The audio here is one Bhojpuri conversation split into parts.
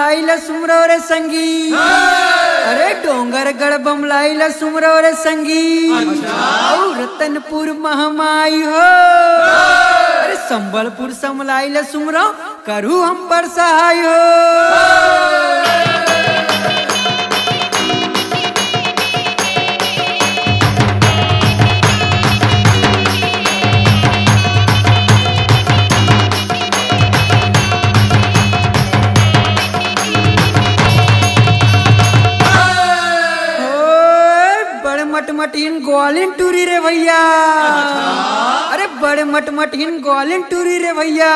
बमलाइला सुमरो रे संगी। अरे डोंगर गढ़ बमलाइला सुमरो रे संगी। और रतनपुर महमाई हो। अरे संबलपुर समलाइला सुमरो करू हम पर सहाय हो। मटमटीन ग्वालिन टूरी रे भैया। अरे बड़े मटमटीन ग्वालिन टूरी रे भैया।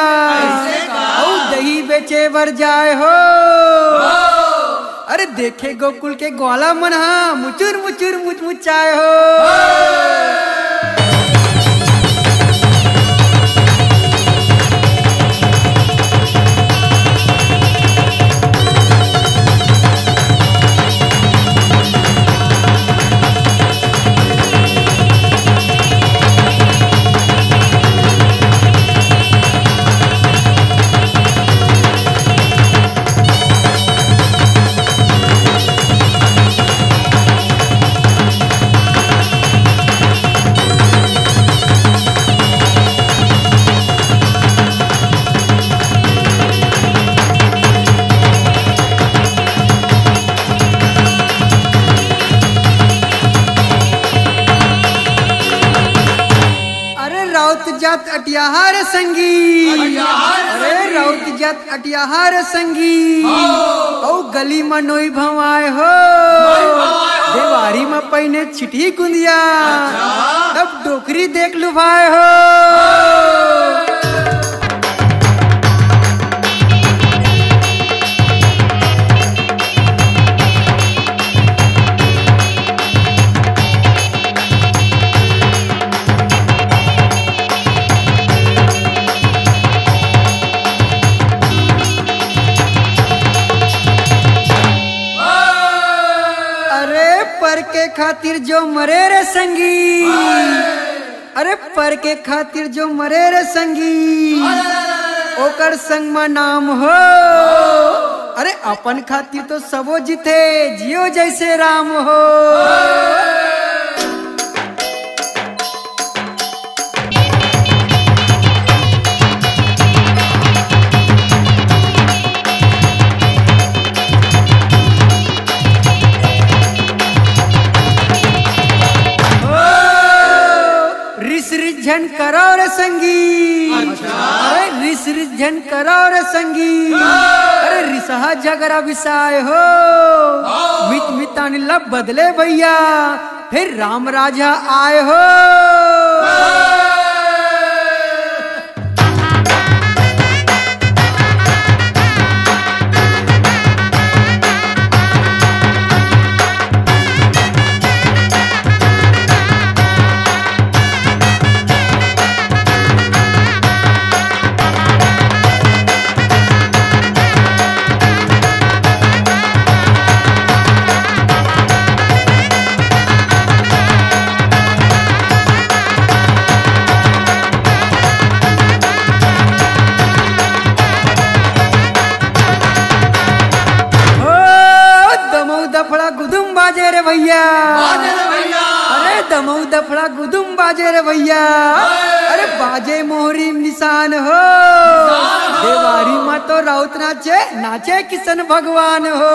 और दही बेचे बर जाए हो। अरे देखे गोकुल के ग्वाला मन हा मुचुर मुचुर मुचमुचाए हो। जात अटियाहार संगी। अरे राउत जात अटियाहार संगी। औ गली में नोई भवाए हो। देवारी में पहने छिटी कुंदिया। तब डोकरी देख लुभाए हो। पर के खातिर जो मरे रे संगी। अरे पर के खातिर जो मरे रे संगी। ओकर संग में नाम हो। अरे अपन खातिर तो सबो जीते जियो जैसे राम हो। रिझन करो रे संगी। अरे रिझन करो रे संगी। अरे रिसहा झगड़ा विसाय हो। मित मितानी लब बदले भैया फिर राम राजा आए हो। बाजे रे भैया। अरे दमऊ दफड़ा गुदुम बाजे रे भैया। अरे बाजे मोहरी निशान हो। देवारी में तो राउत नाचे नाचे किशन भगवान हो।